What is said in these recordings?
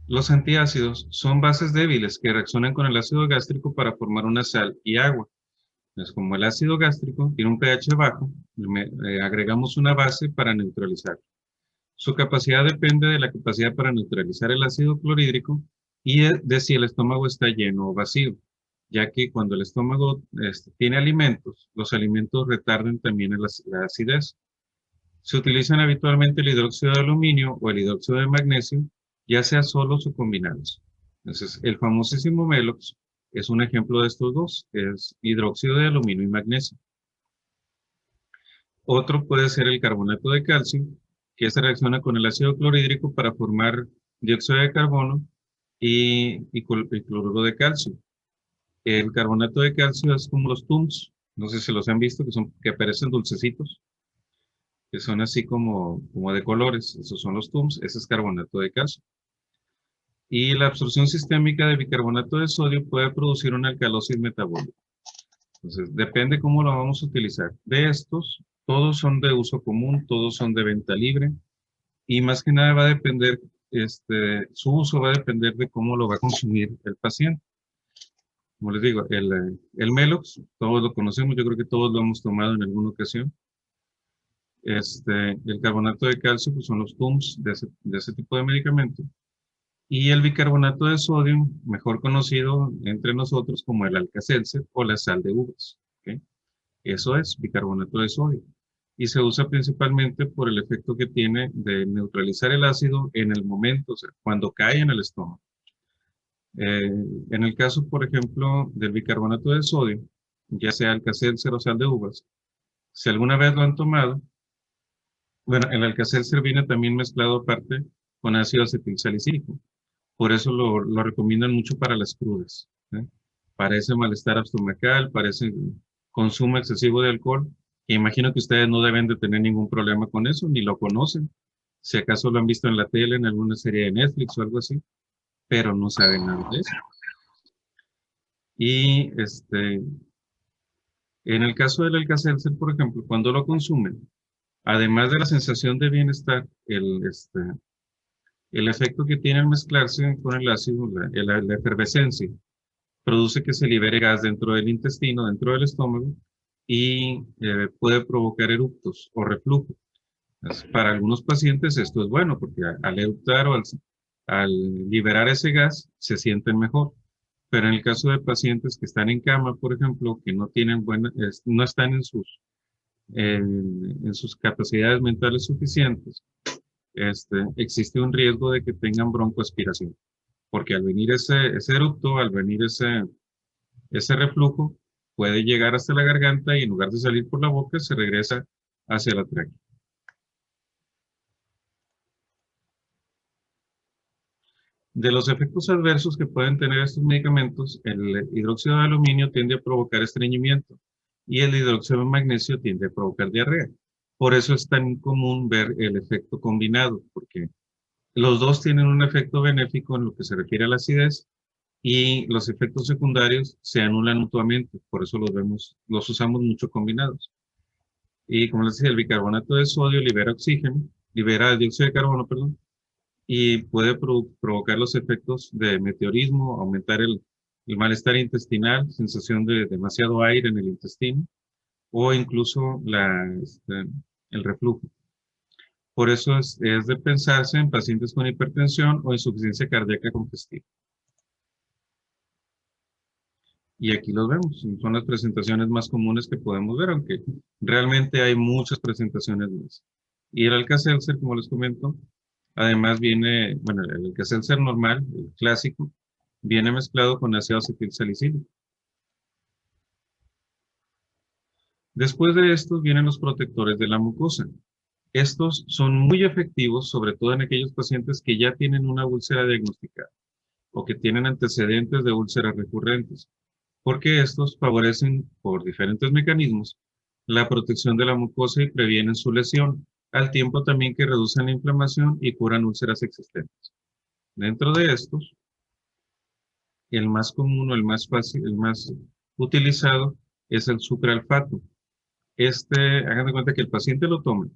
Los antiácidos son bases débiles que reaccionan con el ácido gástrico para formar una sal y agua. Entonces, como el ácido gástrico tiene un pH bajo, agregamos una base para neutralizar. Su capacidad depende de la capacidad para neutralizar el ácido clorhídrico y de si el estómago está lleno o vacío, ya que cuando el estómago tiene alimentos, los alimentos retardan también la acidez. Se utilizan habitualmente el hidróxido de aluminio o el hidróxido de magnesio, ya sea solos o combinados. Entonces, el famosísimo Melox es un ejemplo de estos dos, es hidróxido de aluminio y magnesio. Otro puede ser el carbonato de calcio, que se reacciona con el ácido clorhídrico para formar dióxido de carbono y cloruro de calcio. El carbonato de calcio es como los TUMS, no sé si los han visto, que aparecen dulcecitos, que son así como de colores, esos son los TUMS, ese es carbonato de calcio. Y la absorción sistémica de bicarbonato de sodio puede producir una alcalosis metabólica. Entonces, depende cómo lo vamos a utilizar. De estos, todos son de uso común, todos son de venta libre, y más que nada va a depender, su uso va a depender de cómo lo va a consumir el paciente. Como les digo, el Melox, todos lo conocemos, yo creo que todos lo hemos tomado en alguna ocasión. El carbonato de calcio, pues son los TUMS de ese tipo de medicamento. Y el bicarbonato de sodio, mejor conocido entre nosotros como el Alka-Seltzer o la sal de uvas. ¿Ok? Eso es bicarbonato de sodio. Y se usa principalmente por el efecto que tiene de neutralizar el ácido en el momento, o sea, cuando cae en el estómago. Eh, en el caso, por ejemplo, del bicarbonato de sodio, ya sea Alka-Seltzer o sal de uvas, si alguna vez lo han tomado, bueno, el Alka-Seltzer viene también mezclado aparte con ácido acetilsalicílico. Por eso lo recomiendan mucho para las crudas, ¿eh? Para ese malestar estomacal, para ese consumo excesivo de alcohol. E imagino que ustedes no deben de tener ningún problema con eso, ni lo conocen. Si acaso lo han visto en la tele, en alguna serie de Netflix o algo así, pero no saben nada de eso. Y en el caso del Alka-Seltzer, por ejemplo, cuando lo consumen, además de la sensación de bienestar, el efecto que tiene al mezclarse con el ácido, la efervescencia, produce que se libere gas dentro del intestino, dentro del estómago, y puede provocar eructos o reflujo. Para algunos pacientes esto es bueno, porque al eructar o al liberar ese gas, se sienten mejor. Pero en el caso de pacientes que están en cama, por ejemplo, que no tienen no están en sus capacidades mentales suficientes, existe un riesgo de que tengan broncoaspiración, porque al venir ese eructo, al venir ese reflujo, puede llegar hasta la garganta y en lugar de salir por la boca, se regresa hacia la tráquea. De los efectos adversos que pueden tener estos medicamentos, el hidróxido de aluminio tiende a provocar estreñimiento y el hidróxido de magnesio tiende a provocar diarrea. Por eso es tan común ver el efecto combinado, porque los dos tienen un efecto benéfico en lo que se refiere a la acidez y los efectos secundarios se anulan mutuamente, por eso los usamos mucho combinados. Y como les decía, el bicarbonato de sodio libera oxígeno, libera dióxido de carbono, perdón, y puede provocar los efectos de meteorismo, aumentar el malestar intestinal, sensación de demasiado aire en el intestino, o incluso el reflujo. Por eso es de pensarse en pacientes con hipertensión o insuficiencia cardíaca congestiva. Y aquí los vemos, son las presentaciones más comunes que podemos ver, aunque realmente hay muchas presentaciones más. Y el Alka-Seltzer, como les comento, además viene, bueno, el Alka-Seltzer normal, el clásico, viene mezclado con ácido acetilsalicílico. Después de estos vienen los protectores de la mucosa. Estos son muy efectivos, sobre todo en aquellos pacientes que ya tienen una úlcera diagnosticada o que tienen antecedentes de úlceras recurrentes, porque estos favorecen por diferentes mecanismos la protección de la mucosa y previenen su lesión, al tiempo también que reducen la inflamación y curan úlceras existentes. Dentro de estos, el más común o el más fácil, el más utilizado es el sucralfato. Hagan de cuenta que el paciente lo toma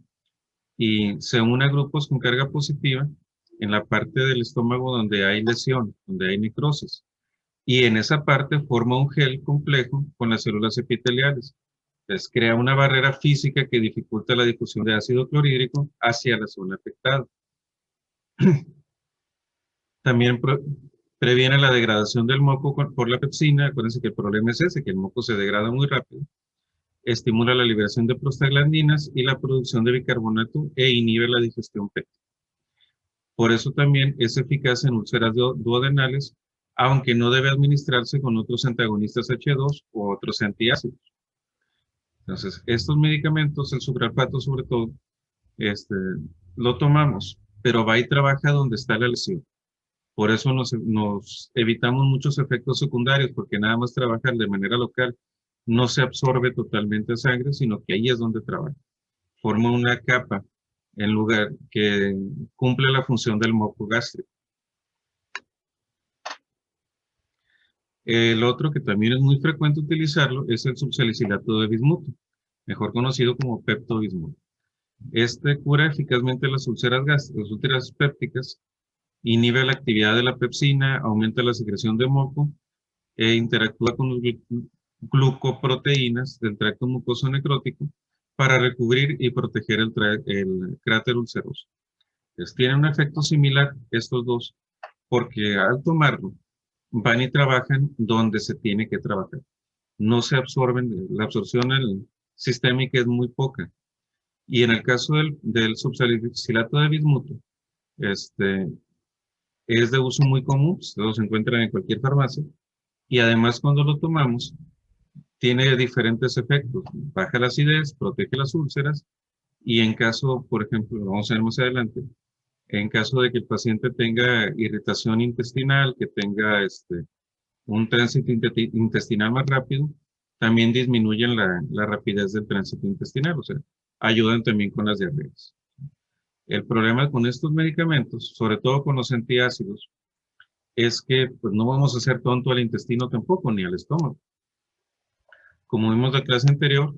y se une a grupos con carga positiva en la parte del estómago donde hay lesión, donde hay necrosis. Y en esa parte forma un gel complejo con las células epiteliales. Entonces crea una barrera física que dificulta la difusión de ácido clorhídrico hacia la zona afectada. También previene la degradación del moco por la pepsina. Acuérdense que el problema es ese, que el moco se degrada muy rápido. Estimula la liberación de prostaglandinas y la producción de bicarbonato e inhibe la digestión péptica. Por eso también es eficaz en úlceras duodenales, aunque no debe administrarse con otros antagonistas H2 o otros antiácidos. Entonces, estos medicamentos, el sucralfato sobre todo, lo tomamos, pero va y trabaja donde está la lesión. Por eso nos evitamos muchos efectos secundarios, porque nada más trabajar de manera local no se absorbe totalmente a sangre, sino que ahí es donde trabaja. Forma una capa en lugar que cumple la función del moco gástrico. El otro que también es muy frecuente utilizarlo es el subsalicilato de bismuto, mejor conocido como peptobismol. Este cura eficazmente las úlceras gástricas, las úlceras pépticas, inhibe la actividad de la pepsina, aumenta la secreción de moco e interactúa con los glucoproteínas del tracto mucoso necrótico para recubrir y proteger el cráter ulceroso. Entonces, tienen un efecto similar estos dos, porque al tomarlo van y trabajan donde se tiene que trabajar. No se absorben, la absorción sistémica es muy poca. Y en el caso del subsalicilato de bismuto, es de uso muy común, se encuentran en cualquier farmacia, y además cuando lo tomamos, tiene diferentes efectos. Baja la acidez, protege las úlceras, y en caso, por ejemplo, lo vamos a ver más adelante, en caso de que el paciente tenga irritación intestinal, que tenga un tránsito intestinal más rápido, también disminuyen la rapidez del tránsito intestinal, o sea, ayudan también con las diarreas. El problema con estos medicamentos, sobre todo con los antiácidos, es que pues, no vamos a hacer tonto al intestino tampoco, ni al estómago. Como vimos la clase anterior,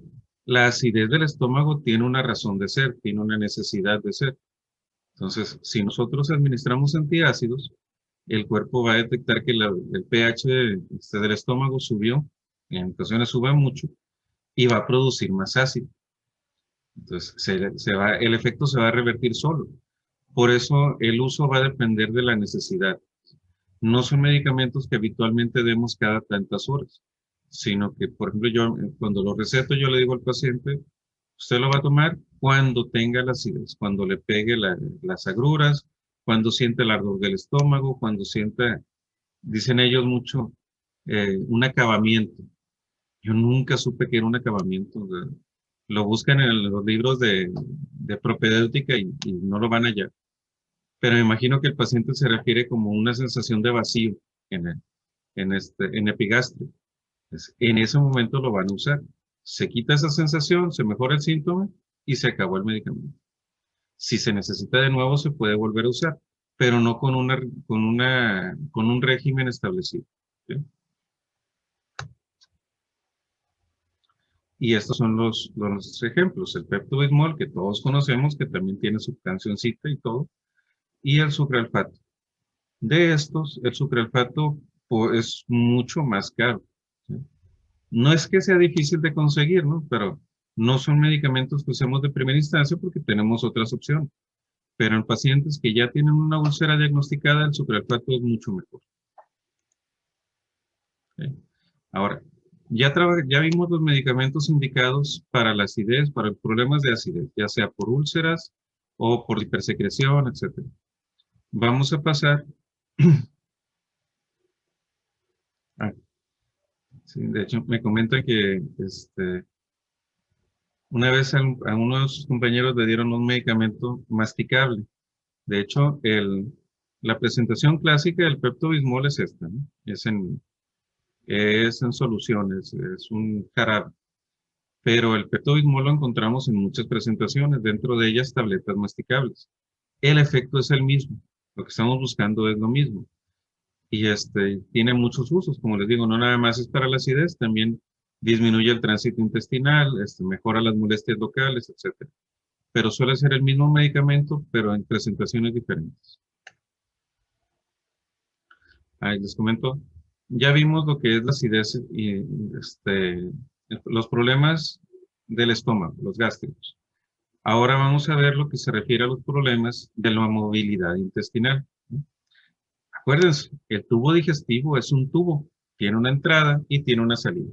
la acidez del estómago tiene una razón de ser, tiene una necesidad de ser. Entonces, si nosotros administramos antiácidos, el cuerpo va a detectar que el pH del estómago subió, en ocasiones sube mucho, y va a producir más ácido. Entonces, el efecto se va a revertir solo. Por eso, el uso va a depender de la necesidad. No son medicamentos que habitualmente demos cada tantas horas, sino que, por ejemplo, yo cuando lo receto, yo le digo al paciente, usted lo va a tomar cuando tenga la acidez, cuando le pegue las agruras, cuando siente el ardor del estómago, cuando sienta, dicen ellos mucho, un acabamiento. Yo nunca supe que era un acabamiento. Lo buscan en los libros de propedéutica y no lo van allá. Pero me imagino que el paciente se refiere como una sensación de vacío en epigastrio. En ese momento lo van a usar. Se quita esa sensación, se mejora el síntoma y se acabó el medicamento. Si se necesita de nuevo, se puede volver a usar, pero no con un régimen establecido. ¿Sí? Y estos son los ejemplos. El Pepto-Bismol, que todos conocemos, que también tiene su cancioncita y todo, y el sucralfato. De estos, el sucralfato es mucho más caro. ¿Sí? No es que sea difícil de conseguir, ¿no? Pero no son medicamentos que usemos de primera instancia porque tenemos otras opciones. Pero en pacientes que ya tienen una úlcera diagnosticada, el sucralfato es mucho mejor. ¿Sí? Ahora, ya vimos los medicamentos indicados para la acidez, para problemas de acidez, ya sea por úlceras o por hipersecreción, etc. Vamos a pasar. Ah, sí, de hecho, me comentan que una vez a uno de sus compañeros le dieron un medicamento masticable. De hecho, la presentación clásica del Pepto-Bismol es esta, ¿no? Es en soluciones, es un jarabe. Pero el Pepto-Bismol lo encontramos en muchas presentaciones, dentro de ellas tabletas masticables. El efecto es el mismo, lo que estamos buscando es lo mismo. Y tiene muchos usos, como les digo, no nada más es para la acidez, también disminuye el tránsito intestinal, mejora las molestias locales, etc. Pero suele ser el mismo medicamento, pero en presentaciones diferentes. Ahí les comento. Ya vimos lo que es la acidez y los problemas del estómago, los gástricos. Ahora vamos a ver lo que se refiere a los problemas de la movilidad intestinal. Acuérdense, el tubo digestivo es un tubo, tiene una entrada y tiene una salida.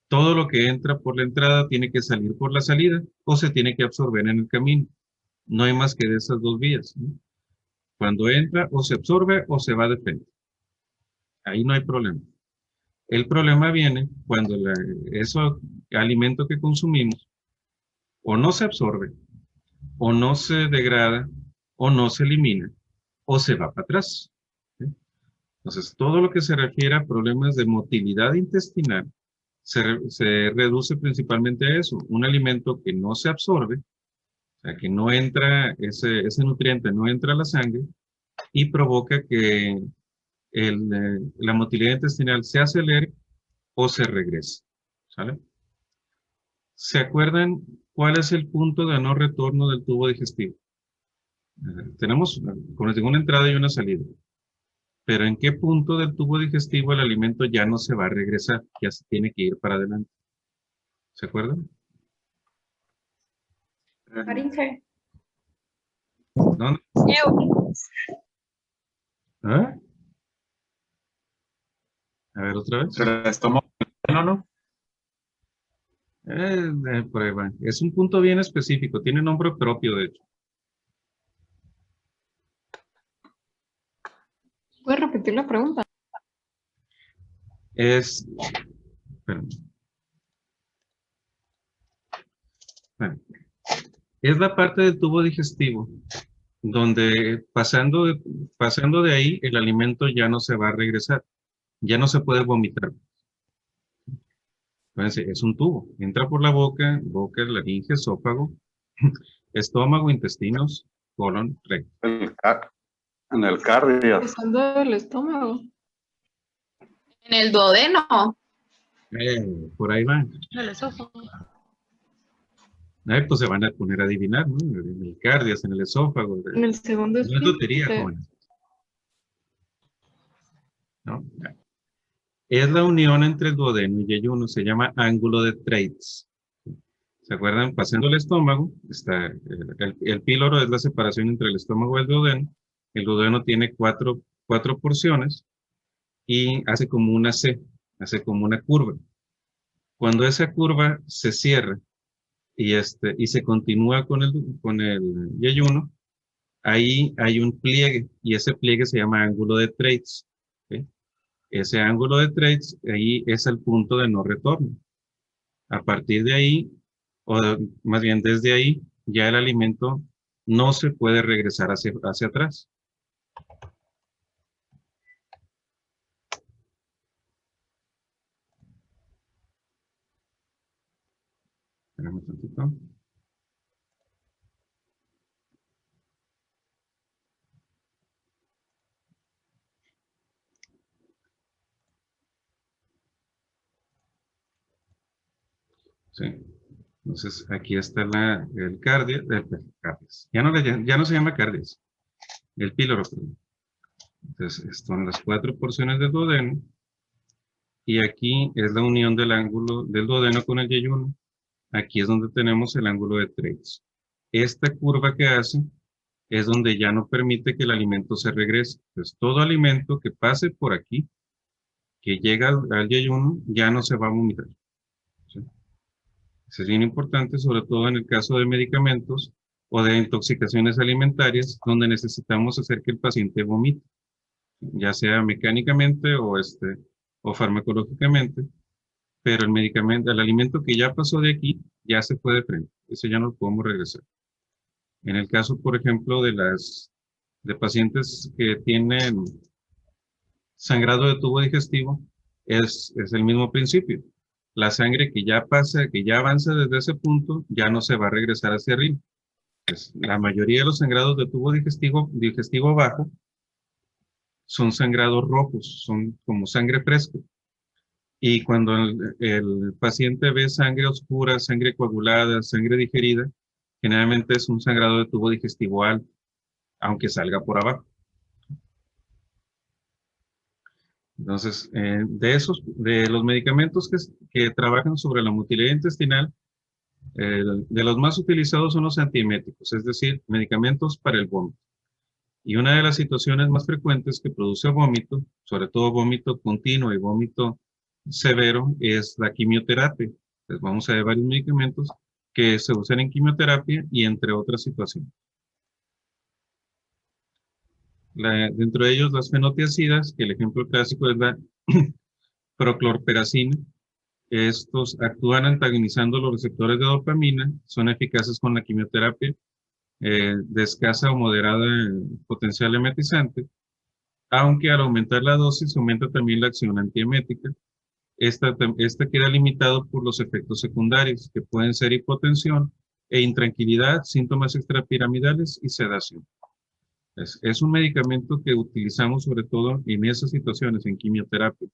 Todo lo que entra por la entrada tiene que salir por la salida o se tiene que absorber en el camino. No hay más que de esas dos vías, ¿no? Cuando entra o se absorbe o se va de frente. Ahí no hay problema. El problema viene cuando ese alimento que consumimos o no se absorbe, o no se degrada, o no se elimina, o se va para atrás. ¿Sí? Entonces, todo lo que se refiere a problemas de motilidad intestinal se reduce principalmente a eso, un alimento que no se absorbe, o sea, que no entra, ese nutriente no entra a la sangre y provoca que la motilidad intestinal se acelere o se regrese. ¿Sale? ¿Se acuerdan cuál es el punto de no retorno del tubo digestivo? Tenemos, como les digo, una entrada y una salida. Pero ¿en qué punto del tubo digestivo el alimento ya no se va a regresar? Ya se tiene que ir para adelante. ¿Se acuerdan? Faringe. ¿Dónde? ¿Ah? A ver, otra vez. Se les tomó. No. Prueba. Es un punto bien específico. Tiene nombre propio, de hecho. ¿Puedes repetir la pregunta? Es... espérame. Bueno, es la parte del tubo digestivo donde pasando de ahí el alimento ya no se va a regresar. Ya no se puede vomitar. Fíjense, es un tubo. Entra por la boca, laringe, esófago, estómago, intestinos, colon, recto. En el cardio. Pasando del estómago. En el duodeno. Por ahí van. En el esófago. Pues se van a poner a adivinar, ¿no? En el cardio, en el esófago. En el segundo No es lotería, esfínter. jóvenes. ¿No? Es la unión entre el duodeno y yeyuno, se llama ángulo de Treitz. ¿Se acuerdan? Pasando el estómago, está el píloro es la separación entre el estómago y el duodeno. El duodeno tiene cuatro porciones y hace como una C, hace como una curva. Cuando esa curva se cierra y se continúa con el yeyuno, ahí hay un pliegue y ese pliegue se llama ángulo de Treitz. ¿Sí? Ese ángulo de Treitz, ahí es el punto de no retorno. A partir de ahí, o más bien desde ahí, ya el alimento no se puede regresar hacia atrás. Espérame un tantito. Sí. Entonces, aquí está el cardio, cardias. Ya no se llama cardias, el píloro. Perdón. Entonces, son las 4 porciones del duodeno. Y aquí es la unión del ángulo del duodeno con el yeyuno. Aquí es donde tenemos el ángulo de Treitz. Esta curva que hace es donde ya no permite que el alimento se regrese. Entonces, todo alimento que pase por aquí, que llega al yeyuno, ya no se va a vomitar. ¿Sí? Eso es bien importante, sobre todo en el caso de medicamentos o de intoxicaciones alimentarias, donde necesitamos hacer que el paciente vomite, ya sea mecánicamente o farmacológicamente, pero el medicamento, el alimento que ya pasó de aquí, ya se fue de frente. Eso ya no lo podemos regresar. En el caso, por ejemplo, de pacientes que tienen sangrado de tubo digestivo, es el mismo principio. La sangre que ya pasa, que ya avanza desde ese punto, ya no se va a regresar hacia arriba. Pues, la mayoría de los sangrados de tubo digestivo bajo son sangrados rojos, son como sangre fresca. Y cuando el paciente ve sangre oscura, sangre coagulada, sangre digerida, generalmente es un sangrado de tubo digestivo alto, aunque salga por abajo. Entonces, de los medicamentos que trabajan sobre la motilidad intestinal, de los más utilizados son los antieméticos, es decir, medicamentos para el vómito. Y una de las situaciones más frecuentes que produce vómito, sobre todo vómito continuo y vómito severo, es la quimioterapia. Entonces, vamos a ver varios medicamentos que se usan en quimioterapia y entre otras situaciones. Dentro de ellos, las fenotiacidas, que el ejemplo clásico es la prochlorperacina. Estos actúan antagonizando los receptores de dopamina, son eficaces con la quimioterapia de escasa o moderada potencial emetizante, aunque al aumentar la dosis aumenta también la acción antiemética. Esta queda limitado por los efectos secundarios, que pueden ser hipotensión e intranquilidad, síntomas extrapiramidales y sedación. Es un medicamento que utilizamos sobre todo en esas situaciones, en quimioterapia.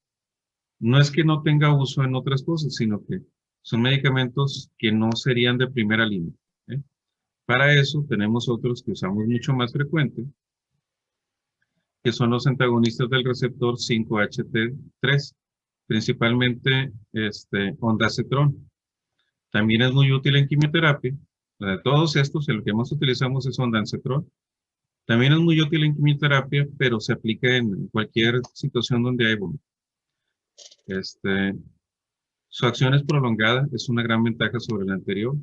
No es que no tenga uso en otras cosas, sino que son medicamentos que no serían de primera línea. Para eso tenemos otros que usamos mucho más frecuente, que son los antagonistas del receptor 5-HT3, principalmente ondansetron. También es muy útil en quimioterapia. De todos estos, el que más utilizamos es ondansetron. También es muy útil en quimioterapia, pero se aplica en cualquier situación donde hay vómito. Su acción es prolongada, es una gran ventaja sobre la anterior.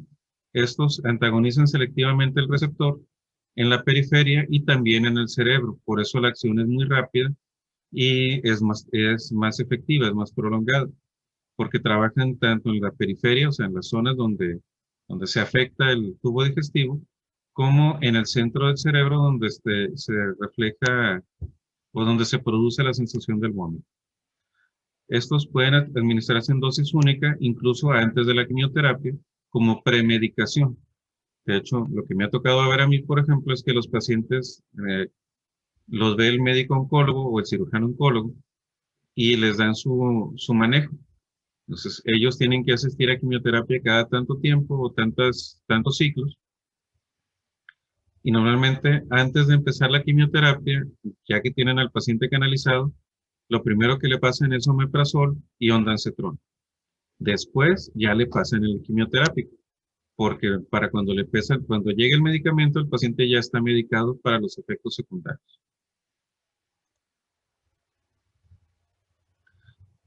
Estos antagonizan selectivamente el receptor en la periferia y también en el cerebro. Por eso la acción es muy rápida y es más efectiva, es más prolongada, porque trabajan tanto en la periferia, o sea, en las zonas donde se afecta el tubo digestivo, como en el centro del cerebro donde se refleja o donde se produce la sensación del vómito. Estos pueden administrarse en dosis única, incluso antes de la quimioterapia, como premedicación. De hecho, lo que me ha tocado ver a mí, por ejemplo, es que los pacientes los ve el médico oncólogo o el cirujano oncólogo y les dan su manejo. Entonces, ellos tienen que asistir a quimioterapia cada tanto tiempo o tantos ciclos. Y normalmente, antes de empezar la quimioterapia, ya que tienen al paciente canalizado, lo primero que le pasan es omeprazol y ondansetron. Después ya le pasan el quimioterápico, porque para cuando llegue el medicamento, el paciente ya está medicado para los efectos secundarios.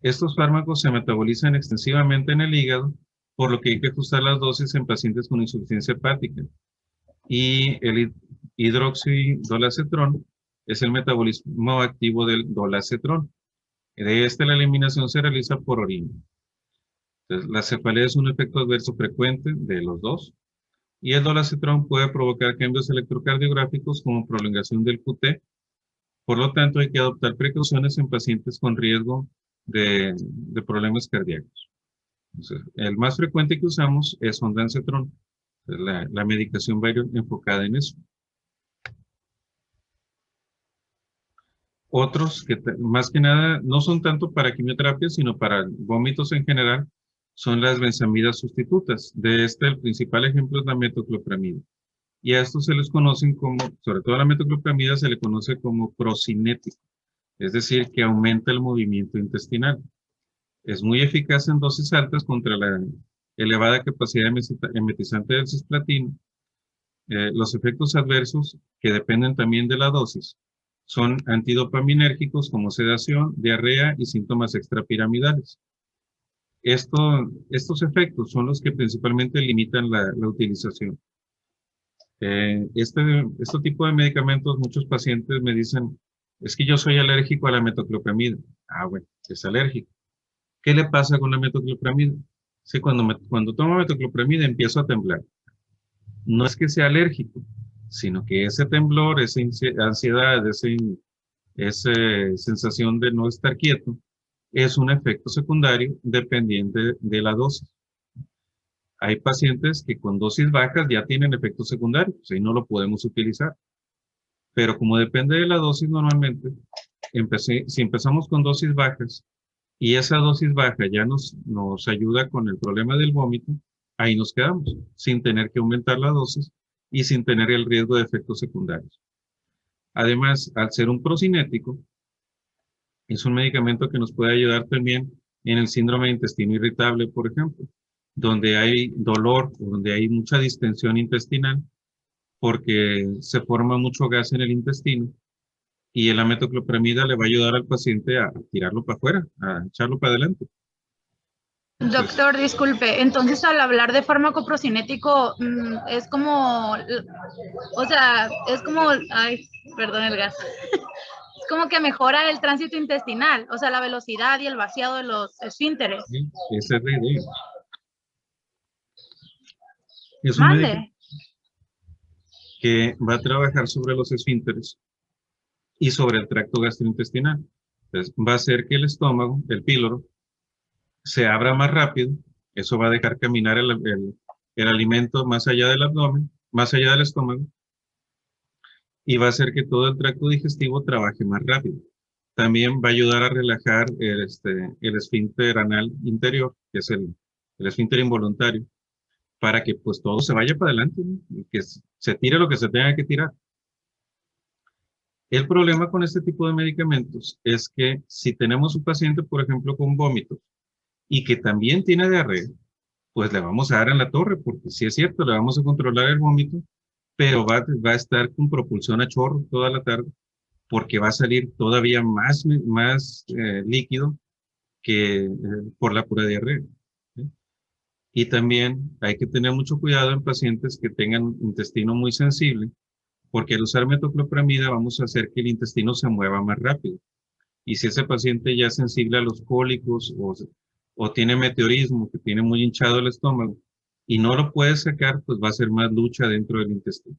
Estos fármacos se metabolizan extensivamente en el hígado, por lo que hay que ajustar las dosis en pacientes con insuficiencia hepática. Y el hidroxidolacetrón es el metabolismo activo del dolacetrón. De la eliminación se realiza por orina. Entonces, la cefalea es un efecto adverso frecuente de los dos, y el dolacetrón puede provocar cambios electrocardiográficos como prolongación del QT. Por lo tanto, hay que adoptar precauciones en pacientes con riesgo de problemas cardíacos. Entonces, el más frecuente que usamos es ondansetron. La medicación va a ir enfocada en eso. Otros que más que nada no son tanto para quimioterapia, sino para vómitos en general, son las benzamidas sustitutas. El principal ejemplo es la metoclopramida. Y a estos se les conocen como, sobre todo a la metoclopramida se le conoce como procinético, es decir, que aumenta el movimiento intestinal. Es muy eficaz en dosis altas contra la elevada capacidad emetizante del cisplatino. Los efectos adversos, que dependen también de la dosis, son antidopaminérgicos como sedación, diarrea y síntomas extrapiramidales. Estos efectos son los que principalmente limitan la utilización. Este tipo de medicamentos, muchos pacientes me dicen, es que yo soy alérgico a la metoclopramida. Ah, bueno, es alérgico. ¿Qué le pasa con la metoclopramida? Sí, cuando tomo metoclopramida empiezo a temblar. No es que sea alérgico, sino que ese temblor, esa ansiedad, esa sensación de no estar quieto, es un efecto secundario dependiente de la dosis. Hay pacientes que con dosis bajas ya tienen efectos secundarios y no lo podemos utilizar. Pero como depende de la dosis normalmente, si empezamos con dosis bajas y esa dosis baja ya nos ayuda con el problema del vómito, ahí nos quedamos, sin tener que aumentar la dosis y sin tener el riesgo de efectos secundarios. Además, al ser un procinético, Es un medicamento que nos puede ayudar también en el síndrome de intestino irritable, por ejemplo, donde hay dolor, donde hay mucha distensión intestinal, porque se forma mucho gas en el intestino y la metoclopramida le va a ayudar al paciente a tirarlo para afuera, a echarlo para adelante. Entonces, Doctor, disculpe, entonces al hablar de fármaco procinético, es como, o sea, es como, ay, perdón el gas, es como que mejora el tránsito intestinal, o sea, la velocidad y el vaciado de los esfínteres. sí, esa es la idea. Es un medicamento Mande. que va a trabajar sobre los esfínteres y sobre el tracto gastrointestinal. Entonces, va a hacer que el estómago, el píloro, se abra más rápido. Eso va a dejar caminar el alimento más allá del abdomen, más allá del estómago, y va a hacer que todo el tracto digestivo trabaje más rápido. También va a ayudar a relajar el esfínter anal interior, que es el esfínter involuntario, para que pues todo se vaya para adelante, ¿no? Y que se tire lo que se tenga que tirar. El problema con este tipo de medicamentos es que si tenemos un paciente, por ejemplo, con vómitos y que también tiene diarrea, pues le vamos a dar en la torre, porque sí es cierto, le vamos a controlar el vómito, pero va a estar con propulsión a chorro toda la tarde, porque va a salir todavía más líquido que por la pura diarrea, ¿sí? Y también hay que tener mucho cuidado en pacientes que tengan intestino muy sensible, porque al usar metoclopramida vamos a hacer que el intestino se mueva más rápido. Y si ese paciente ya es sensible a los cólicos o tiene meteorismo, que tiene muy hinchado el estómago, y no lo puede sacar, pues va a ser más lucha dentro del intestino.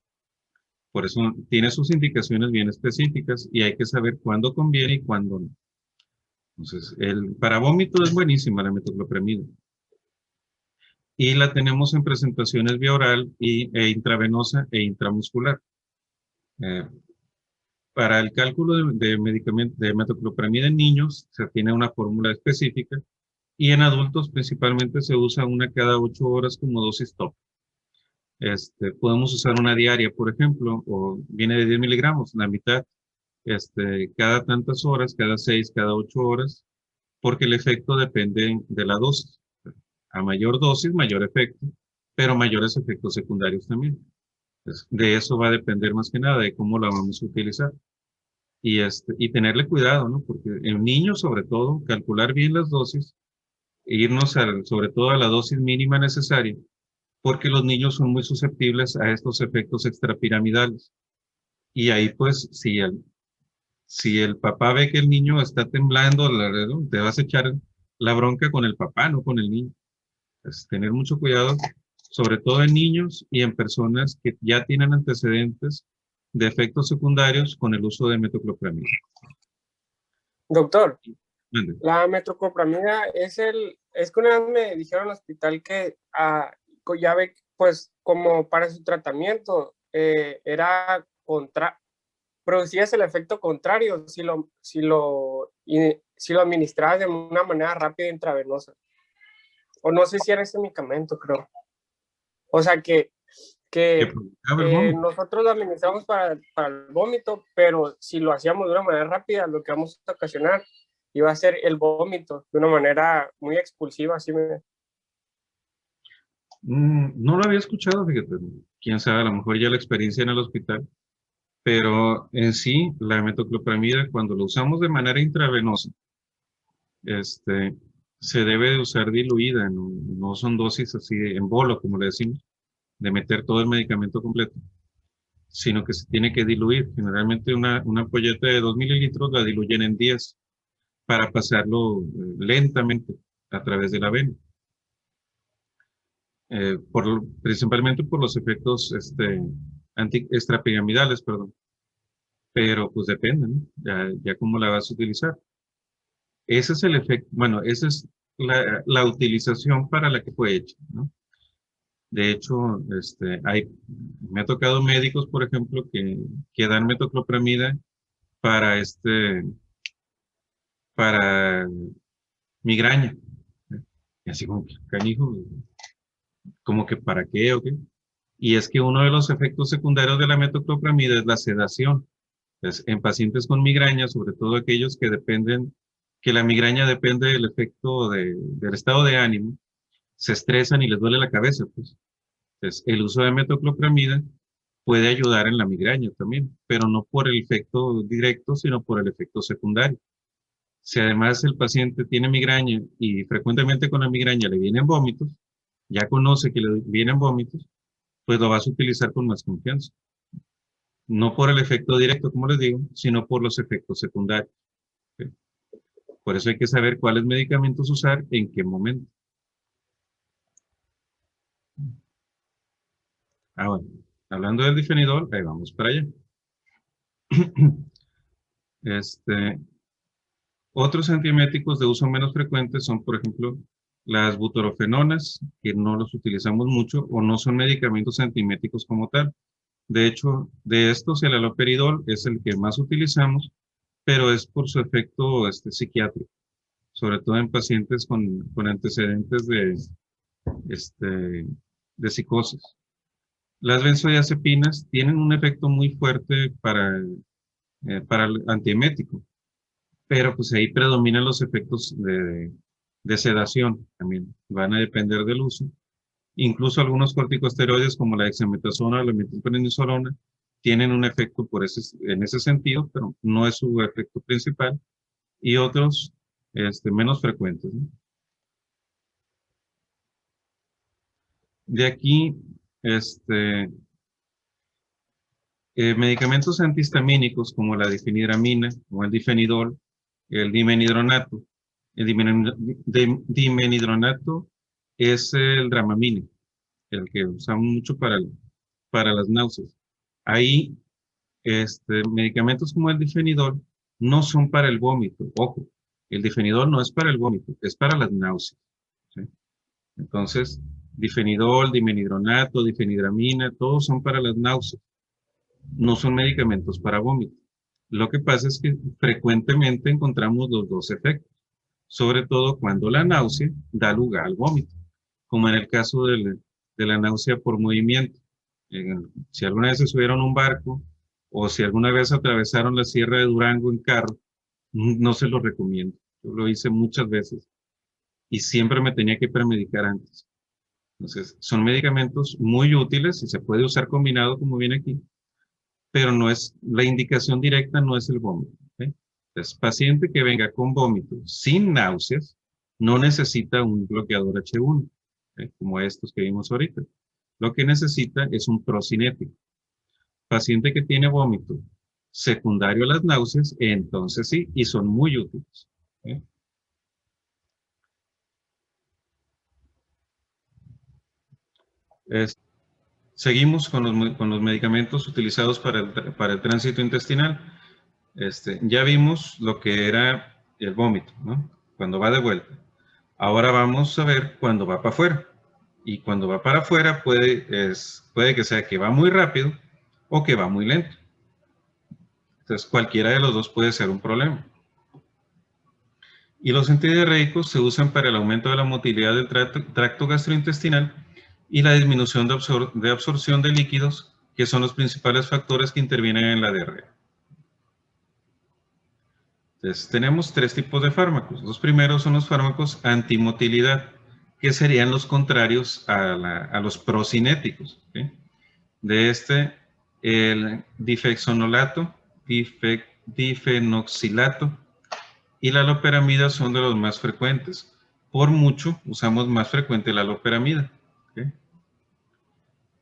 Por eso tiene sus indicaciones bien específicas y hay que saber cuándo conviene y cuándo no. Entonces, para vómito es buenísima la metoclopramida. Y la tenemos en presentaciones vía oral e intravenosa e intramuscular. Eh, para el cálculo de metoclopramida en niños se tiene una fórmula específica y en adultos principalmente se usa una cada 8 horas como dosis top. Podemos usar una diaria, por ejemplo, o viene de 10 miligramos, la mitad, cada tantas horas, cada 6, cada 8 horas, porque el efecto depende de la dosis. A mayor dosis, mayor efecto, pero mayores efectos secundarios también. Entonces, de eso va a depender más que nada, de cómo la vamos a utilizar. Y tenerle cuidado, ¿no? Porque en niños, sobre todo, calcular bien las dosis, e irnos sobre todo a la dosis mínima necesaria, porque los niños son muy susceptibles a estos efectos extrapiramidales. Y ahí, pues, si el papá ve que el niño está temblando, te vas a echar la bronca con el papá, no con el niño. Entonces, tener mucho cuidado, sobre todo en niños y en personas que ya tienen antecedentes de efectos secundarios con el uso de metoclopramida. Doctor, Mande. la metoclopramida es que una vez me dijeron en el hospital que ya ve, pues como para su tratamiento producías el efecto contrario si lo administrabas de una manera rápida e intravenosa. O no sé si era ese medicamento, creo. O sea que nosotros lo administramos para el vómito, pero si lo hacíamos de una manera rápida, lo que vamos a ocasionar iba a ser el vómito de una manera muy expulsiva. Así No lo había escuchado, fíjate. Quién sabe, a lo mejor ya la experiencia en el hospital. Pero en sí, la metoclopramida, cuando lo usamos de manera intravenosa, se debe de usar diluida, no son dosis así en bolo, como le decimos, de meter todo el medicamento completo, sino que se tiene que diluir. Generalmente una ampolleta de 2 mililitros la diluyen en 10 para pasarlo lentamente a través de la vena. Principalmente por los efectos extrapiramidales, perdón. Pero pues depende, ¿no? Ya cómo la vas a utilizar. Ese es el efecto, bueno, esa es la utilización para la que fue hecha, ¿no? De hecho, me ha tocado médicos, por ejemplo, que dan metoclopramida para para migraña. Y así como que, canijo, como que ¿para qué o qué? Y es que uno de los efectos secundarios de la metoclopramida es la sedación. Entonces, en pacientes con migraña, sobre todo aquellos que dependen que la migraña depende del efecto del estado de ánimo, se estresan y les duele la cabeza, pues. Entonces, el uso de metoclopramida puede ayudar en la migraña también, pero no por el efecto directo, sino por el efecto secundario. Si además el paciente tiene migraña y frecuentemente con la migraña le vienen vómitos, ya conoce que le vienen vómitos, pues lo vas a utilizar con más confianza. No por el efecto directo, como les digo, sino por los efectos secundarios. ¿Okay? Por eso hay que saber cuáles medicamentos usar en qué momento. Bueno, hablando del difenidol, ahí vamos para allá. Otros antieméticos de uso menos frecuente son, por ejemplo, las butorofenonas, que no los utilizamos mucho o no son medicamentos antieméticos como tal. De hecho, de estos el haloperidol es el que más utilizamos, pero es por su efecto psiquiátrico, sobre todo en pacientes con antecedentes de psicosis. Las benzodiazepinas tienen un efecto muy fuerte para el antiemético, pero pues ahí predominan los efectos de sedación también, van a depender del uso. Incluso algunos corticosteroides como la dexametasona o la metilprednisolona tienen un efecto en ese sentido, pero no es su efecto principal, y otros menos frecuentes, ¿no? De aquí, medicamentos antihistamínicos como la difenidramina o el difenidol, el dimenhidronato. El dimenhidronato es el Dramamine, el que usamos mucho para las náuseas. Ahí, medicamentos como el difenidol no son para el vómito. Ojo, el difenidol no es para el vómito, es para las náuseas, ¿sí? Entonces, difenidol, dimenhidronato, difenidramina, todos son para las náuseas. No son medicamentos para vómito. Lo que pasa es que frecuentemente encontramos los dos efectos, sobre todo cuando la náusea da lugar al vómito, como en el caso de la náusea por movimiento. Si alguna vez se subieron a un barco o si alguna vez atravesaron la Sierra de Durango en carro, no se lo recomiendo. Yo lo hice muchas veces y siempre me tenía que premedicar antes. Entonces, son medicamentos muy útiles y se puede usar combinado como viene aquí, pero no es, la indicación directa no es el vómito, ¿okay? Entonces, paciente que venga con vómito sin náuseas no necesita un bloqueador H1, ¿okay? Como estos que vimos ahorita. Lo que necesita es un procinético. Paciente que tiene vómito secundario a las náuseas, entonces sí, y son muy útiles, ¿okay? Seguimos con los medicamentos utilizados para el tránsito intestinal. Ya vimos lo que era el vómito, ¿no? Cuando va de vuelta. Ahora vamos a ver cuando va para afuera. Y cuando va para afuera puede que sea que va muy rápido o que va muy lento. Entonces, cualquiera de los dos puede ser un problema. Y los antidiarreicos se usan para el aumento de la motilidad del tracto gastrointestinal y la disminución de absorción de líquidos, que son los principales factores que intervienen en la diarrea. Entonces, tenemos tres tipos de fármacos. Los primeros son los fármacos antimotilidad, que serían los contrarios a los procinéticos, ¿okay? De el difexonolato, difenoxilato y la loperamida son de los más frecuentes. Por mucho, usamos más frecuente la loperamida, ¿okay?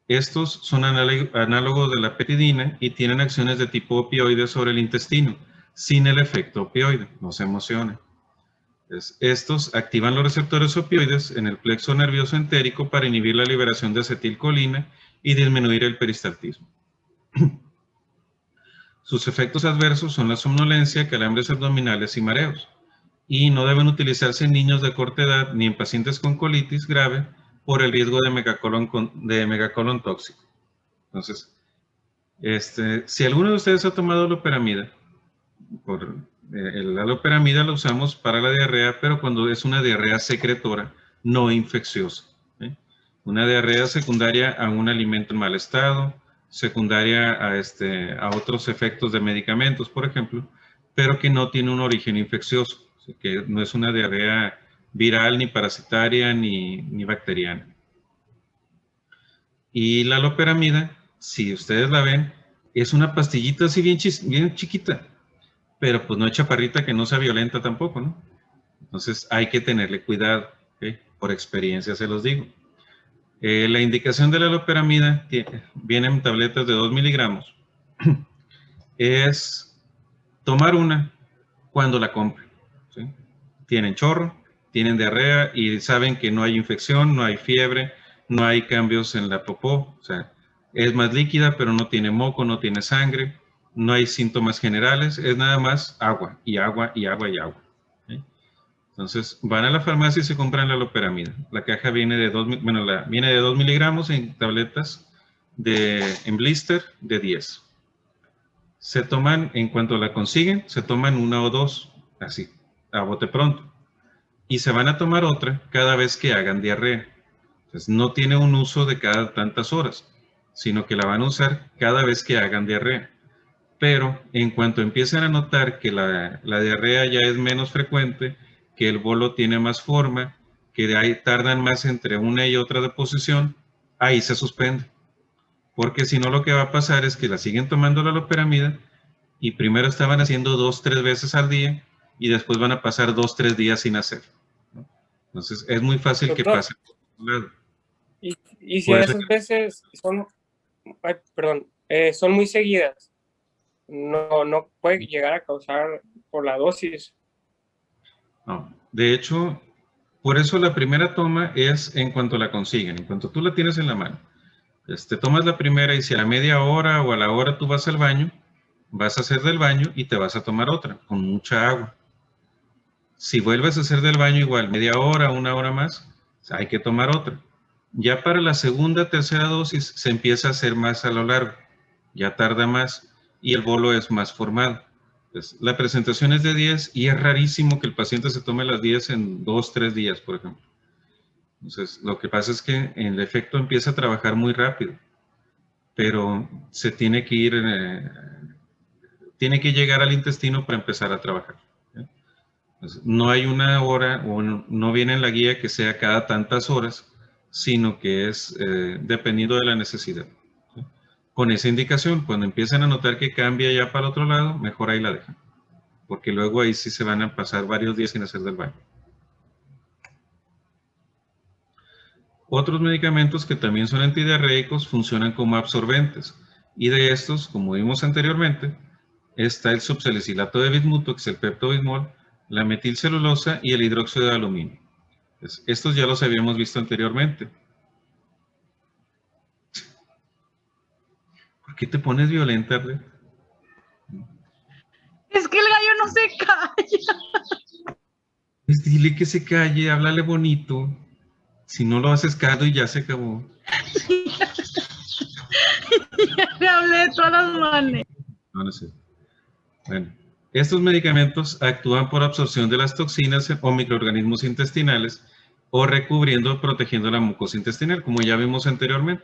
Estos son análogos de la petidina y tienen acciones de tipo opioide sobre el intestino, sin el efecto opioide, no se emocionen. Entonces, estos activan los receptores opioides en el plexo nervioso entérico para inhibir la liberación de acetilcolina y disminuir el peristaltismo. Sus efectos adversos son la somnolencia, calambres abdominales y mareos, y no deben utilizarse en niños de corta edad ni en pacientes con colitis grave por el riesgo de megacolon tóxico. Entonces, si alguno de ustedes ha tomado loperamida, la loperamida la usamos para la diarrea, pero cuando es una diarrea secretora, no infecciosa, ¿sí? Una diarrea secundaria a un alimento en mal estado, secundaria a otros efectos de medicamentos, por ejemplo, pero que no tiene un origen infeccioso, ¿sí? que no es una diarrea viral, ni parasitaria, ni bacteriana. Y la loperamida, si ustedes la ven, es una pastillita así bien chiquita, pero pues no es chaparrita, que no sea violenta tampoco, ¿no? Entonces hay que tenerle cuidado, ¿ok? Por experiencia se los digo. La indicación de la loperamida, viene en tabletas de 2 miligramos, es tomar una cuando la compren, ¿sí? Tienen chorro, tienen diarrea y saben que no hay infección, no hay fiebre, no hay cambios en la popó, o sea, es más líquida, pero no tiene moco, no tiene sangre, no hay síntomas generales, es nada más agua y agua y agua y agua, ¿sí? Entonces, van a la farmacia y se compran la loperamida. La caja viene de 2 miligramos en tabletas en blister de 10. Se toman, en cuanto la consiguen, se toman una o dos, así, a bote pronto. Y se van a tomar otra cada vez que hagan diarrea. Entonces, no tiene un uso de cada tantas horas, sino que la van a usar cada vez que hagan diarrea. Pero en cuanto empiecen a notar que la diarrea ya es menos frecuente, que el bolo tiene más forma, que de ahí tardan más entre una y otra deposición, ahí se suspende. Porque si no, lo que va a pasar es que la siguen tomando la loperamida y primero estaban haciendo 2 o 3 veces al día y después van a pasar 2 o 3 días sin hacer, ¿no? Entonces es muy fácil que pase. Y si Por eso esas veces son, son muy seguidas, no puede llegar a causar por la dosis. No, de hecho, por eso la primera toma es en cuanto la consiguen, en cuanto tú la tienes en la mano. Tomas la primera y si a la media hora o a la hora tú vas al baño, vas a hacer del baño y te vas a tomar otra con mucha agua. Si vuelves a hacer del baño igual, media hora, una hora más, hay que tomar otra. Ya para la segunda, tercera dosis se empieza a hacer más a lo largo, ya tarda más y el bolo es más formado. Pues, la presentación es de 10 y es rarísimo que el paciente se tome las 10 en 2 o 3 días, por ejemplo. Entonces, lo que pasa es que el efecto empieza a trabajar muy rápido, pero se tiene que ir, tiene que llegar al intestino para empezar a trabajar. Entonces, no hay una hora o no viene en la guía que sea cada tantas horas, sino que es dependiendo de la necesidad. Con esa indicación, cuando empiezan a notar que cambia ya para el otro lado, mejor ahí la dejan, porque luego ahí sí se van a pasar varios días sin hacer del baño. Otros medicamentos que también son antidiarreicos funcionan como absorbentes, y de estos, como vimos anteriormente, está el subsalicilato de bismuto, que es el Pepto-Bismol, la metilcelulosa y el hidróxido de aluminio. Pues, estos ya los habíamos visto anteriormente. ¿Por qué te pones violenta, Arlet? Es que el gallo no se calla. Pues dile que se calle, háblale bonito. Si no lo haces caso y ya se acabó. Ya le hablé de todas las maneras. No sé. Bueno, estos medicamentos actúan por absorción de las toxinas o microorganismos intestinales o recubriendo o protegiendo la mucosa intestinal, como ya vimos anteriormente.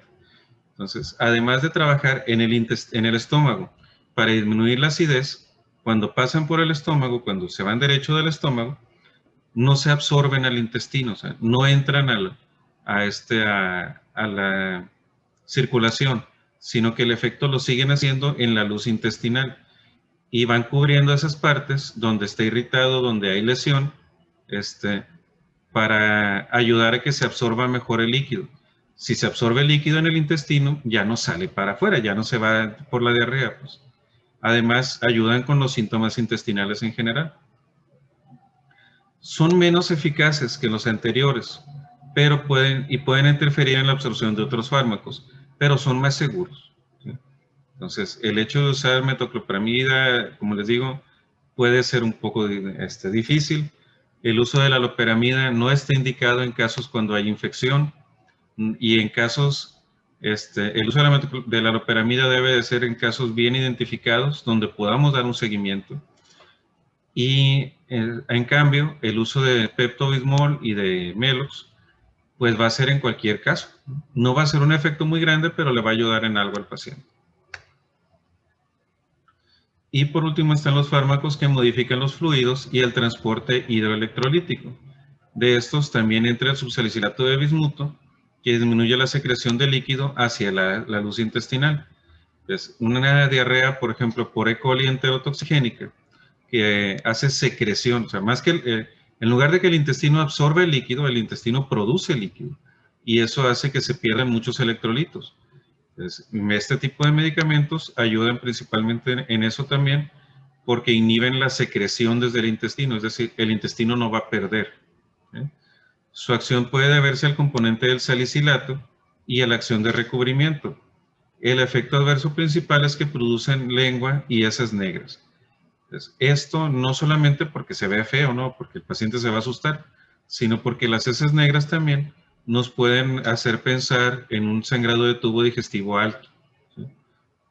Entonces, además de trabajar en el estómago para disminuir la acidez, cuando pasan por el estómago, cuando se van derecho del estómago, no se absorben al intestino, o sea, no entran a la circulación, sino que el efecto lo siguen haciendo en la luz intestinal y van cubriendo esas partes donde está irritado, donde hay lesión, para ayudar a que se absorba mejor el líquido. Si se absorbe el líquido en el intestino, ya no sale para afuera, ya no se va por la diarrea, pues. Además, ayudan con los síntomas intestinales en general. Son menos eficaces que los anteriores, pero pueden interferir en la absorción de otros fármacos, pero son más seguros, ¿sí? Entonces, el hecho de usar metoclopramida, como les digo, puede ser un poco difícil. El uso de la loperamida no está indicado en casos cuando hay infección y en casos, el uso de la loperamida debe de ser en casos bien identificados donde podamos dar un seguimiento. Y en cambio, el uso de Pepto-Bismol y de Melox, pues va a ser en cualquier caso. No va a ser un efecto muy grande, pero le va a ayudar en algo al paciente. Y por último están los fármacos que modifican los fluidos y el transporte hidroelectrolítico. De estos también entra el subsalicilato de bismuto, que disminuye la secreción de líquido hacia la luz intestinal. Pues una diarrea, por ejemplo, por E. coli enterotoxigénica, que hace secreción, o sea, más que en lugar de que el intestino absorbe el líquido, el intestino produce líquido, y eso hace que se pierdan muchos electrolitos. Entonces, este tipo de medicamentos ayudan principalmente en eso también, porque inhiben la secreción desde el intestino, es decir, el intestino no va a perder. Su acción puede deberse al componente del salicilato y a la acción de recubrimiento. El efecto adverso principal es que producen lengua y heces negras. Entonces, esto no solamente porque se ve feo, ¿no? Porque el paciente se va a asustar, sino porque las heces negras también nos pueden hacer pensar en un sangrado de tubo digestivo alto, ¿sí?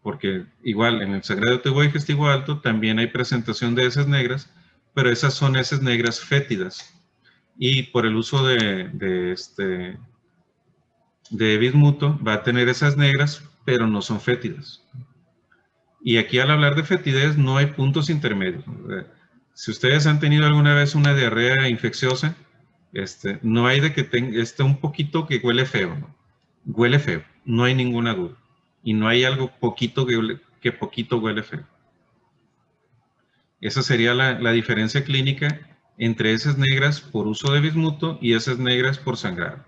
Porque igual en el sangrado de tubo digestivo alto también hay presentación de heces negras, pero esas son heces negras fétidas. Y por el uso de bismuto va a tener esas negras, pero no son fétidas. Y aquí al hablar de fetidez no hay puntos intermedios. Si ustedes han tenido alguna vez una diarrea infecciosa, no hay de que esté un poquito que huele feo, ¿no? Huele feo, no hay ninguna duda. Y no hay algo poquito que poquito huele feo. Esa sería la diferencia clínica entre heces negras por uso de bismuto y heces negras por sangrado.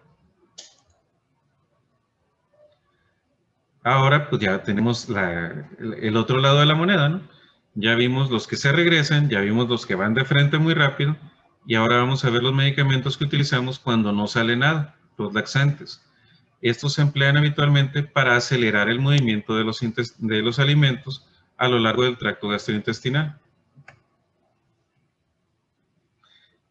Ahora pues ya tenemos el otro lado de la moneda, ¿no? Ya vimos los que se regresan, ya vimos los que van de frente muy rápido, y ahora vamos a ver los medicamentos que utilizamos cuando no sale nada, los laxantes. Estos se emplean habitualmente para acelerar el movimiento de los alimentos a lo largo del tracto gastrointestinal.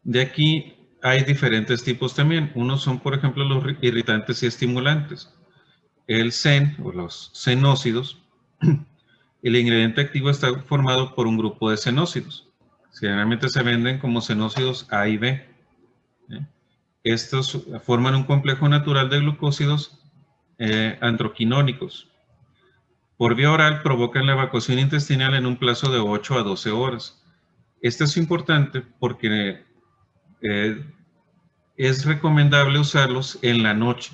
De aquí hay diferentes tipos también. Unos son, por ejemplo, los irritantes y estimulantes. El CEN, o los cenócidos, el ingrediente activo está formado por un grupo de cenócidos. Generalmente se venden como cenócidos A y B. Estos forman un complejo natural de glucósidos androquinónicos. Por vía oral provocan la evacuación intestinal en un plazo de 8 a 12 horas. Esto es importante porque es recomendable usarlos en la noche,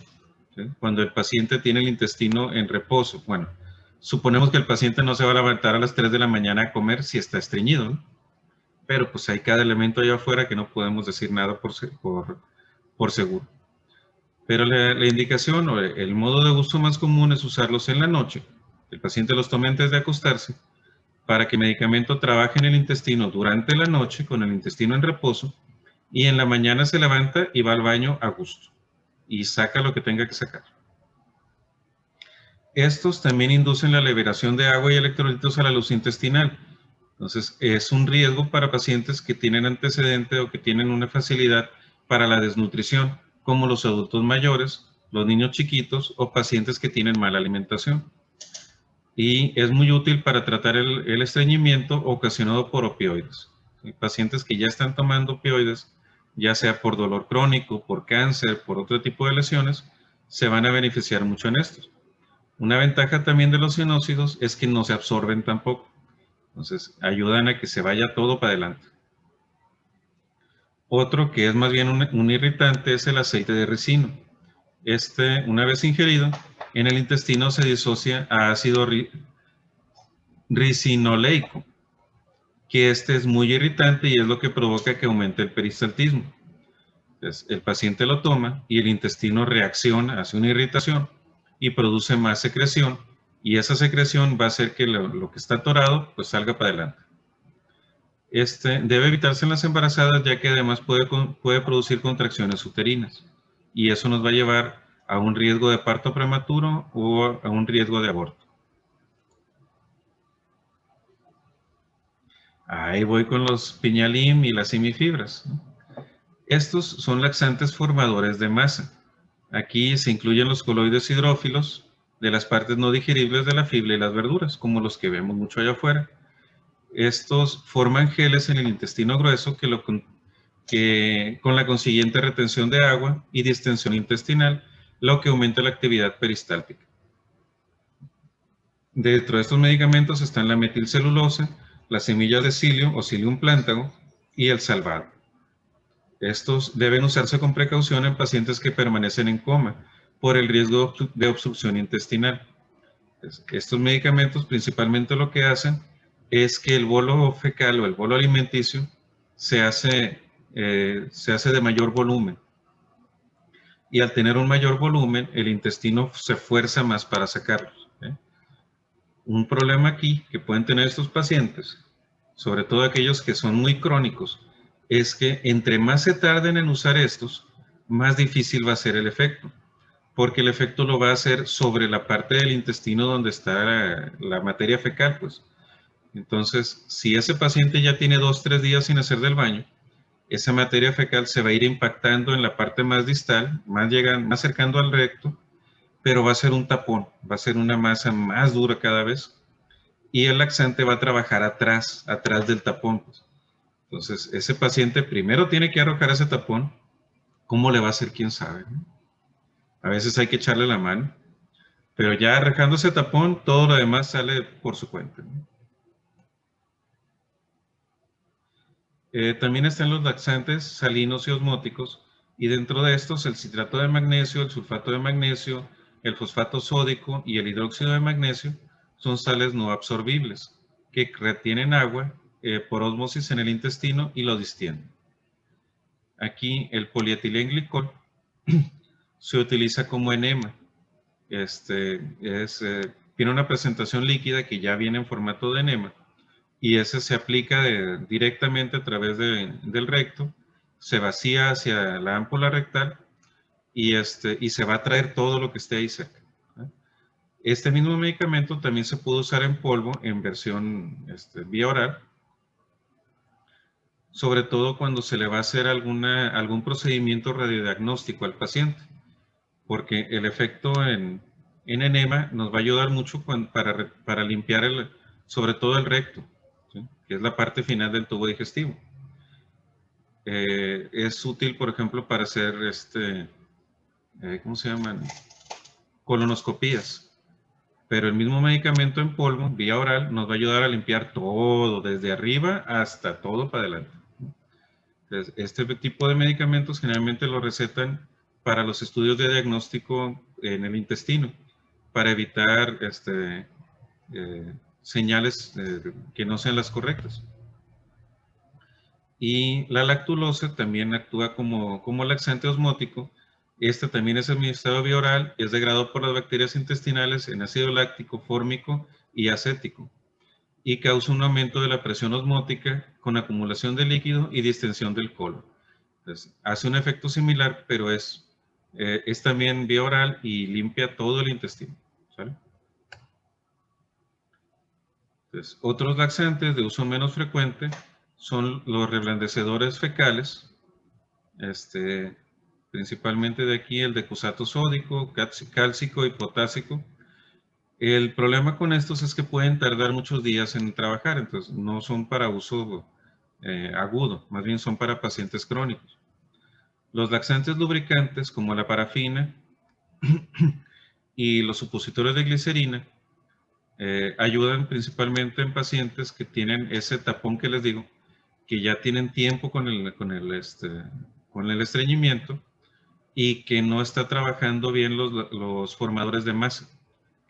¿sí? Cuando el paciente tiene el intestino en reposo. Bueno, suponemos que el paciente no se va a levantar a las 3 de la mañana a comer si está estreñido, ¿no? Pero pues hay cada elemento allá afuera que no podemos decir nada por seguro. Pero la indicación o el modo de uso más común es usarlos en la noche. El paciente los tome antes de acostarse para que el medicamento trabaje en el intestino durante la noche con el intestino en reposo, y en la mañana se levanta y va al baño a gusto y saca lo que tenga que sacar. Estos también inducen la liberación de agua y electrolitos a la luz intestinal. Entonces, es un riesgo para pacientes que tienen antecedente o que tienen una facilidad para la desnutrición, como los adultos mayores, los niños chiquitos o pacientes que tienen mala alimentación. Y es muy útil para tratar el estreñimiento ocasionado por opioides. Pacientes que ya están tomando opioides, ya sea por dolor crónico, por cáncer, por otro tipo de lesiones, se van a beneficiar mucho en estos. Una ventaja también de los cenócidos es que no se absorben tampoco. Entonces, ayudan a que se vaya todo para adelante. Otro que es más bien un irritante es el aceite de ricino. Una vez ingerido, en el intestino se disocia a ácido ricinoleico, que es muy irritante y es lo que provoca que aumente el peristaltismo. Entonces, el paciente lo toma y el intestino reacciona, hace una irritación y produce más secreción, y esa secreción va a hacer que lo que está atorado pues salga para adelante. Debe evitarse en las embarazadas, ya que además puede producir contracciones uterinas, y eso nos va a llevar a un riesgo de parto prematuro o a un riesgo de aborto. Ahí voy con los piñalim y las semifibras. Estos son laxantes formadores de masa. Aquí se incluyen los coloides hidrófilos de las partes no digeribles de la fibra y las verduras, como los que vemos mucho allá afuera. Estos forman geles en el intestino grueso que con la consiguiente retención de agua y distensión intestinal, lo que aumenta la actividad peristáltica. Dentro de estos medicamentos están la metilcelulosa, las semillas de psyllium o Psyllium plantago y el salvado. Estos deben usarse con precaución en pacientes que permanecen en coma por el riesgo de obstrucción intestinal. Estos medicamentos principalmente lo que hacen es que el bolo fecal o el bolo alimenticio se hace de mayor volumen. Y al tener un mayor volumen, el intestino se fuerza más para sacarlos. Un problema aquí que pueden tener estos pacientes, sobre todo aquellos que son muy crónicos, es que entre más se tarden en usar estos, más difícil va a ser el efecto. Porque el efecto lo va a hacer sobre la parte del intestino donde está la materia fecal, pues. Entonces, si ese paciente ya tiene 2 o 3 días sin hacer del baño, esa materia fecal se va a ir impactando en la parte más distal, más cercando al recto, pero va a ser un tapón, va a ser una masa más dura cada vez, y el laxante va a trabajar atrás del tapón, pues. Entonces, ese paciente primero tiene que arrojar ese tapón. ¿Cómo le va a hacer? ¿Quién sabe? A veces hay que echarle la mano, pero ya arrojando ese tapón, todo lo demás sale por su cuenta. También están los laxantes salinos y osmóticos, y dentro de estos el citrato de magnesio, el sulfato de magnesio, el fosfato sódico y el hidróxido de magnesio son sales no absorbibles que retienen agua por ósmosis en el intestino y lo distienden. Aquí el polietilenglicol se utiliza como enema. Tiene una presentación líquida que ya viene en formato de enema, y ese se aplica directamente a través del recto, se vacía hacia la ámpula rectal y se va a traer todo lo que esté ahí cerca. Este mismo medicamento también se puede usar en polvo en versión vía oral, sobre todo cuando se le va a hacer algún procedimiento radiodiagnóstico al paciente, porque el efecto en enema nos va a ayudar mucho para limpiar sobre todo el recto, ¿sí? Que es la parte final del tubo digestivo. Es útil, por ejemplo, para hacer ¿cómo se llaman? Colonoscopías. Pero el mismo medicamento en polvo, vía oral, nos va a ayudar a limpiar todo, desde arriba hasta todo para adelante. Entonces, este tipo de medicamentos generalmente lo recetan para los estudios de diagnóstico en el intestino, para evitar señales que no sean las correctas. Y la lactulosa también actúa como laxante osmótico. Este también es administrado vía oral, es degradado por las bacterias intestinales en ácido láctico, fórmico y acético, y causa un aumento de la presión osmótica con acumulación de líquido y distensión del colon. Entonces, hace un efecto similar, pero es también vía oral y limpia todo el intestino, ¿sale? Entonces, otros laxantes de uso menos frecuente son los reblandecedores fecales, principalmente de aquí el decusato sódico, cálcico y potásico. El problema con estos es que pueden tardar muchos días en trabajar, entonces no son para uso agudo, más bien son para pacientes crónicos. Los laxantes lubricantes como la parafina y los supositorios de glicerina ayudan principalmente en pacientes que tienen ese tapón que les digo, que ya tienen tiempo con el estreñimiento y que no está trabajando bien los formadores de masa.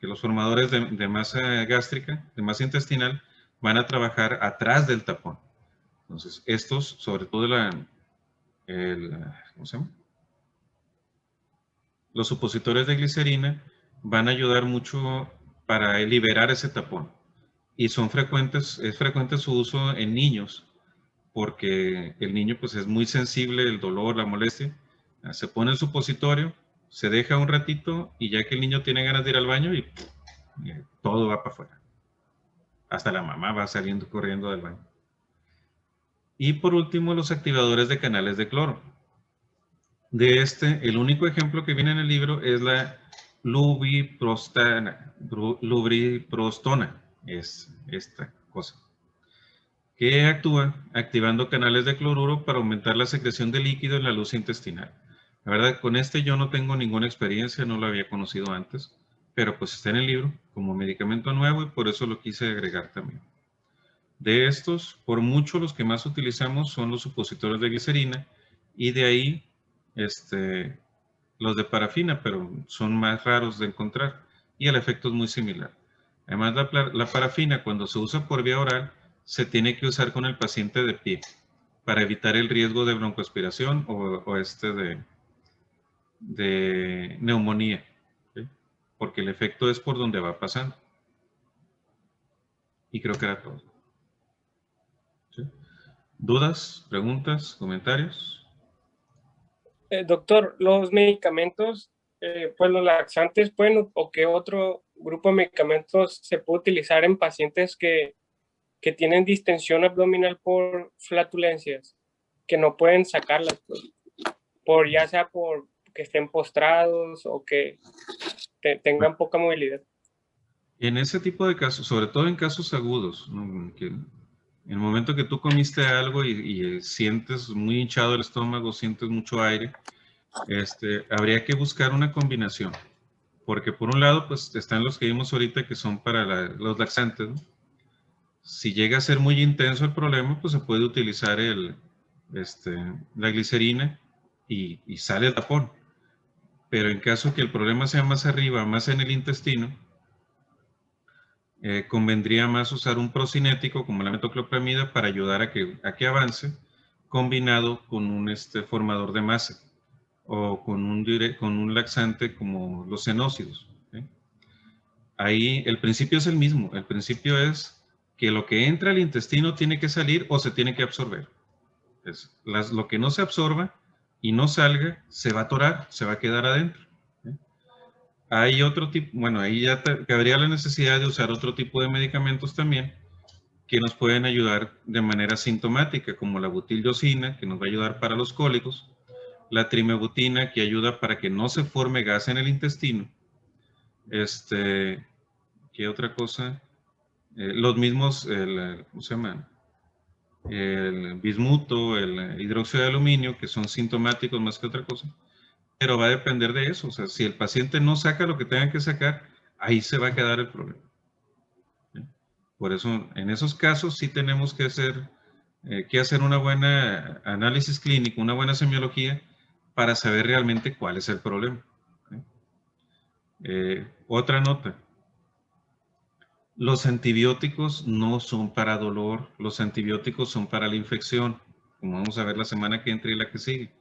Que los formadores de masa gástrica, de masa intestinal, van a trabajar atrás del tapón. Entonces, estos, sobre todo ¿cómo se llama? Los supositorios de glicerina van a ayudar mucho para liberar ese tapón. Y es frecuente su uso en niños, porque el niño pues es muy sensible, el dolor, la molestia. Se pone el supositorio, se deja un ratito y ya que el niño tiene ganas de ir al baño y todo va para afuera. Hasta la mamá va saliendo corriendo del baño. Y por último, los activadores de canales de cloro. El único ejemplo que viene en el libro es la lubiprostona. Es esta cosa, que actúa activando canales de cloruro para aumentar la secreción de líquido en la luz intestinal. La verdad, con yo no tengo ninguna experiencia, no lo había conocido antes, pero pues está en el libro como medicamento nuevo y por eso lo quise agregar también. De estos, por mucho los que más utilizamos son los supositorios de glicerina y de ahí los de parafina, pero son más raros de encontrar y el efecto es muy similar. Además, la parafina cuando se usa por vía oral se tiene que usar con el paciente de pie para evitar el riesgo de broncoaspiración o de neumonía, ¿sí? Porque el efecto es por donde va pasando. Y creo que era todo. ¿Sí? ¿Dudas, preguntas, comentarios? Doctor, los medicamentos, pues los laxantes pueden, o qué otro grupo de medicamentos se puede utilizar en pacientes que tienen distensión abdominal por flatulencias, que no pueden sacarlas, pues, ya sea por que estén postrados o que tengan poca movilidad. En ese tipo de casos, sobre todo en casos agudos, ¿no? Que en el momento que tú comiste algo y sientes muy hinchado el estómago, sientes mucho aire, habría que buscar una combinación. Porque por un lado, pues están los que vimos ahorita que son para los laxantes, ¿no? Si llega a ser muy intenso el problema, pues se puede utilizar la glicerina y sale el tapón. Pero en caso que el problema sea más arriba, más en el intestino, convendría más usar un procinético como la metoclopramida para ayudar a que avance, combinado con un formador de masa o con un laxante como los senócidos, ¿sí? Ahí el principio es el mismo. El principio es que lo que entra al intestino tiene que salir o se tiene que absorber. Lo que no se absorba y no salga se va a atorar, se va a quedar adentro. Hay otro tipo, bueno, ahí ya cabría la necesidad de usar otro tipo de medicamentos también que nos pueden ayudar de manera sintomática, como la butildosina, que nos va a ayudar para los cólicos, la trimebutina, que ayuda para que no se forme gas en el intestino. ¿Qué otra cosa? Los mismos, ¿cómo se llaman? El bismuto, el hidróxido de aluminio, que son sintomáticos más que otra cosa. Pero va a depender de eso. O sea, si el paciente no saca lo que tenga que sacar, ahí se va a quedar el problema. ¿Sí? Por eso, en esos casos sí tenemos que hacer una buena análisis clínico, una buena semiología, para saber realmente cuál es el problema. ¿Sí? Otra nota. Los antibióticos no son para dolor, los antibióticos son para la infección, como vamos a ver la semana que entra y la que sigue.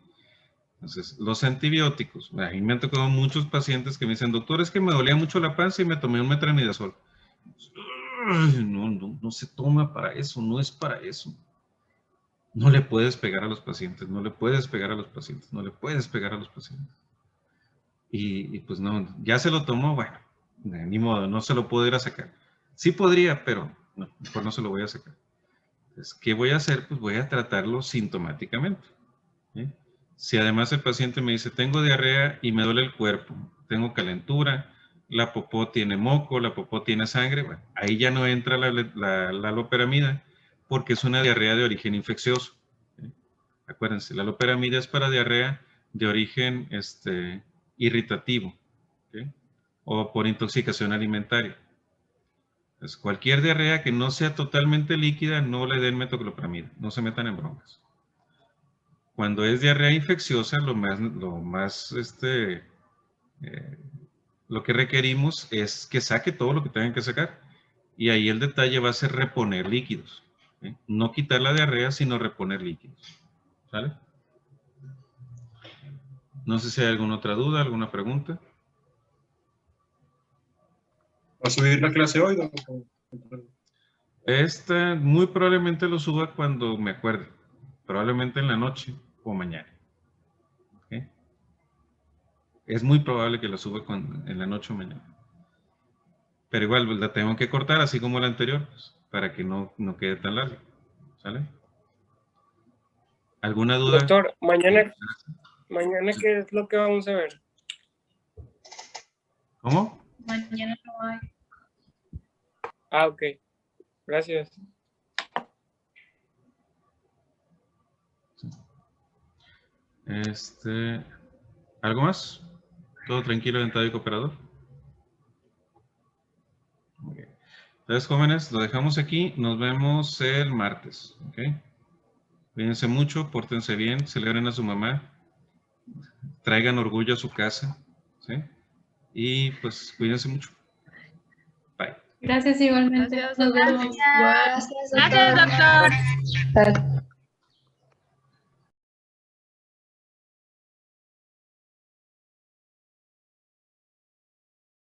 Entonces, los antibióticos, a mí me han tocado muchos pacientes que me dicen, doctor, es que me dolía mucho la panza y me tomé un metronidazol. No se toma para eso, no es para eso. No le puedes pegar a los pacientes, no le puedes pegar a los pacientes, no le puedes pegar a los pacientes. Y pues no, ya se lo tomó, bueno, ni modo, no se lo puedo ir a sacar. Sí podría, pero no, mejor no se lo voy a sacar. Entonces, ¿qué voy a hacer? Pues voy a tratarlo sintomáticamente. ¿Sí? Si además el paciente me dice, tengo diarrea y me duele el cuerpo, tengo calentura, la popó tiene moco, la popó tiene sangre, bueno, ahí ya no entra la loperamida porque es una diarrea de origen infeccioso. ¿Sí? Acuérdense, la loperamida es para diarrea de origen irritativo, ¿sí? O por intoxicación alimentaria. Entonces, cualquier diarrea que no sea totalmente líquida, no le den metoclopramida, no se metan en broncas. Cuando es diarrea infecciosa, lo que requerimos es que saque todo lo que tengan que sacar. Y ahí el detalle va a ser reponer líquidos. ¿Sí? No quitar la diarrea, sino reponer líquidos. ¿Sale? No sé si hay alguna otra duda, alguna pregunta. ¿Va a subir la clase hoy, doctor? Muy probablemente lo suba cuando me acuerde. Probablemente en la noche o mañana. ¿Okay? Es muy probable que lo suba en la noche o mañana. Pero igual pues, la tengo que cortar así como la anterior, pues, para que no quede tan larga. ¿Sale? ¿Alguna duda? Doctor, mañana ¿qué es lo que vamos a ver? ¿Cómo? Mañana no hay. Ah, ok. Gracias. ¿Algo más? ¿Todo tranquilo, dentado y cooperador? Okay. Entonces, jóvenes, lo dejamos aquí. Nos vemos el martes. ¿Ok? Cuídense mucho, pórtense bien, celebren a su mamá, traigan orgullo a su casa. ¿Sí? Y pues cuídense mucho. Bye. Gracias igualmente. Gracias, Nos vemos. Gracias, doctor. Bye.